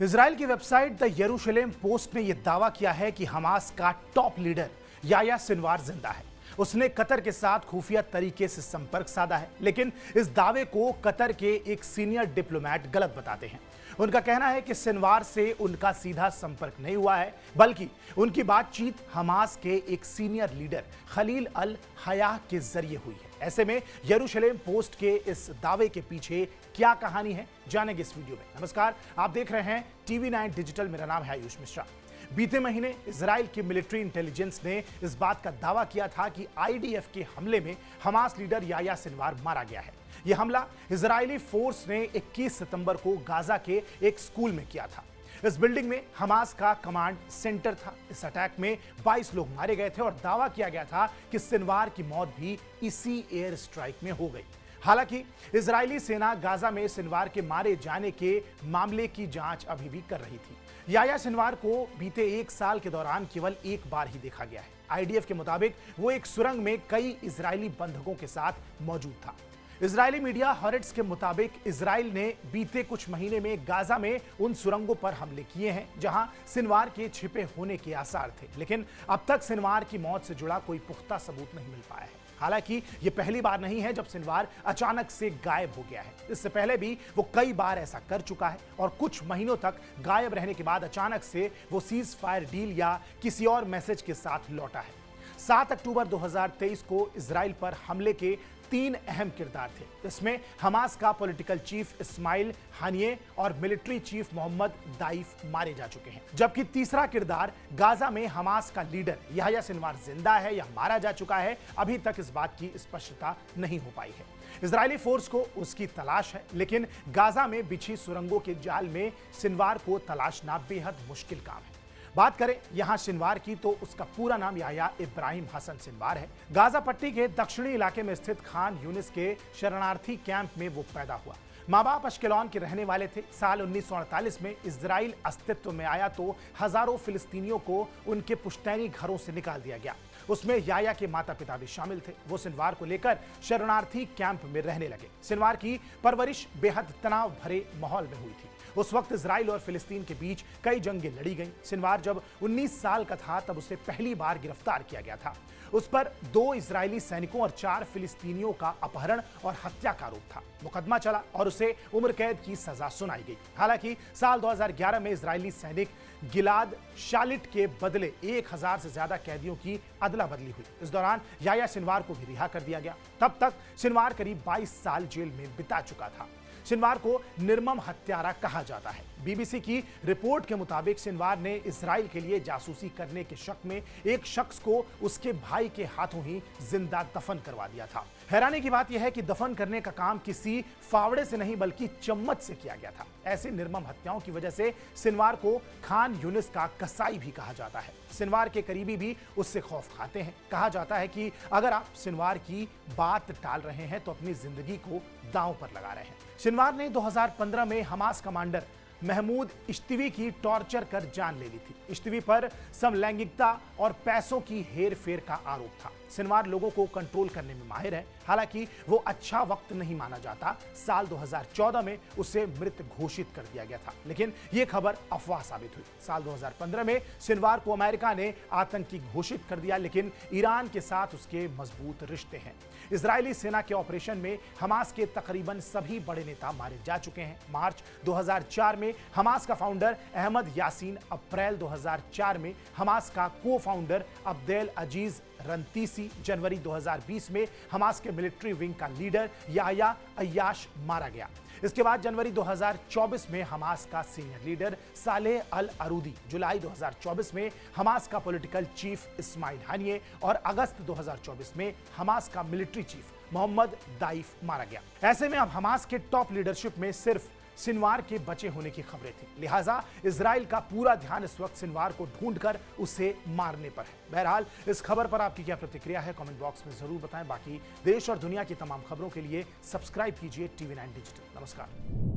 Israel की website the यरूशलेम post ने यह दावा किया है कि हमास का टॉप लीडर याह्या सिनवार जिंदा है। उसने कतर के साथ खुफिया तरीके से संपर्क साधा है, लेकिन इस दावे को कतर के एक सीनियर डिप्लोमेट गलत बताते हैं। उनका कहना है कि सिनवार से उनका सीधा संपर्क नहीं हुआ है, बल्कि उनकी बातचीत हमास के एक सीनियर लीडर खलील अल हयाह के जरिए हुई है। ऐसे में यरूशलेम पोस्ट के इस दावे के पीछे क्या कहानी है, जानेंगे इस वीडियो में। नमस्कार, आप देख रहे हैं TV9 डिजिटल। मेरा नाम है आयुष मिश्रा। बीते महीने इजराइल की मिलिट्री इंटेलिजेंस ने इस बात का दावा किया था कि IDF के हमले में हमास लीडर याह्या सिनवार मारा गया है। यह हमला इजरायली फोर्स ने 21 सितंबर को गाजा के एक स्कूल में किया था। इस बिल्डिंग में हमास का कमांड सेंटर था। इस अटैक में 22 लोग मारे गए थे और दावा किया गया था कि सिनवार की मौत भी इसी एयर स्ट्राइक में हो गई। हालांकि इजरायली सेना गाजा में सिनवार के मारे जाने के मामले की जांच अभी भी कर रही थी। याह्या सिनवार को बीते एक साल के दौरान केवल एक बार ही देखा गया है। IDF के मुताबिक वो एक सुरंग में कई इजरायली बंधकों के साथ मौजूद था। इजरायली मीडिया हॉरेट्स के मुताबिक इजराइल ने बीते कुछ महीने में गाजा में उन सुरंगों पर हमले किए हैं जहां सिनवार के छिपे होने के आसार थे, लेकिन अब तक सिनवार की मौत से जुड़ा कोई पुख्ता सबूत नहीं मिल पाया है। हालांकि यह पहली बार नहीं है जब सिनवार अचानक से गायब हो गया है। इससे पहले भी वो कई बार ऐसा कर चुका है और कुछ महीनों तक गायब रहने के बाद अचानक से वो सीज फायर डील या किसी और मैसेज के साथ लौटा है। 7 अक्टूबर 2023 को इजराइल पर हमले के 3 अहम किरदार थे। इसमें हमास का पॉलिटिकल चीफ इस्माइल हानिये और मिलिट्री चीफ मोहम्मद दाइफ मारे जा चुके हैं, जबकि तीसरा किरदार गाजा में हमास का लीडर याह्या सिनवार जिंदा है या मारा जा चुका है, अभी तक इस बात की स्पष्टता नहीं हो पाई है। इजरायली फोर्स को उसकी तलाश है, लेकिन गाजा में बिछी सुरंगों के जाल में सिनवार को तलाशना बेहद मुश्किल काम है। बात करें यहां सिनवार की तो उसका पूरा नाम याह्या इब्राहिम हसन सिनवार है। गाजा पट्टी के दक्षिणी इलाके में स्थित खान यूनिस के शरणार्थी कैंप में वो पैदा हुआ। माँ बाप अश्केलॉन के रहने वाले थे। साल 1948 में इजराइल अस्तित्व में आया तो हजारों फिलिस्तीनियों को उनके पुश्तैनी घरों से निकाल दिया गया। उसमें याह्या के माता पिता भी शामिल थे। वो सिनवार को लेकर शरणार्थी कैंप में रहने लगे। सिनवार की परवरिश बेहद तनाव भरे माहौल में हुई थी। उस वक्त इजराइल और फिलिस्तीन के बीच कई जंगें लड़ी गईं। सिनवार जब 19 साल का था तब उसे पहली बार गिरफ्तार किया गया था। उस पर 2 इजरायली सैनिकों और 4 फिलिस्तीनियों का अपहरण और हत्या का आरोप था। मुकदमा चला और उसे उम्र कैद की सजा सुनाई गई। हालांकि साल 2011 में इजरायली सैनिक गिलाद शालिट के बदले 1000 से ज्यादा कैदियों की अदला बदली हुई। इस दौरान याह्या सिनवार को भी रिहा कर दिया गया। तब तक सिनवार करीब 22 साल जेल में बिता चुका था। सिनवार को निर्मम हत्यारा कहा जाता है। BBC की रिपोर्ट के मुताबिक सिनवार ने इजराइल के लिए जासूसी करने के शक में एक शख्स को उसके भाई के हाथों ही जिंदा दफन करवा दिया था। हैरानी की बात यह है कि दफन करने का काम किसी फावड़े से नहीं बल्कि चम्मच से किया गया था। ऐसी निर्मम हत्याओं की वजह से सिनवार को खान यूनिस का कसाई भी कहा जाता है। सिनवार के करीबी भी उससे खौफ खाते हैं। कहा जाता है कि अगर आप सिनवार की बात टाल रहे हैं तो अपनी जिंदगी को दांव पर लगा रहे हैं। सिनवार ने 2015 में हमास कमांडर महमूद इश्तिवी की टॉर्चर कर जान ले ली थी। इश्तिवी पर समलैंगिकता और पैसों की हेर फेर का आरोप था। सिनवार लोगों को कंट्रोल करने में माहिर है। हालांकि वो अच्छा वक्त नहीं माना जाता। साल 2014 में उसे मृत घोषित कर दिया गया था, लेकिन ये खबर अफवाह साबित हुई। साल 2015 में सिनवार को अमेरिका ने आतंकी घोषित कर दिया, लेकिन ईरान के साथ उसके मजबूत रिश्ते हैं। इजरायली सेना के ऑपरेशन में हमास के तकरीबन सभी बड़े नेता मारे जा चुके हैं। मार्च 2004 में हमास का फाउंडर अहमद यासीन, अप्रैल 2004 में हमास का को फाउंडर अब्देल अजीज रंतीसी, जनवरी 2020 में हमास के मिलिट्री विंग का लीडर याह्या अय्याश मारा गया। इसके बाद जनवरी 2024 में हमास का सीनियर लीडर सालेह अल अरूदी, जुलाई 2024 में हमास का पॉलिटिकल चीफ इस्माइल हानिये और अगस्त 2024 में हमास का मिलिट्री चीफ मोहम्मद दाइफ मारा गया। ऐसे में अब हमास के टॉप लीडरशिप में सिर्फ सिनवार के बचे होने की खबरें थी। लिहाजा इजराइल का पूरा ध्यान इस वक्त सिनवार को ढूंढकर उसे मारने पर है। बहरहाल इस खबर पर आपकी क्या प्रतिक्रिया है, कमेंट बॉक्स में जरूर बताएं। बाकी देश और दुनिया की तमाम खबरों के लिए सब्सक्राइब कीजिए TV9 डिजिटल। नमस्कार।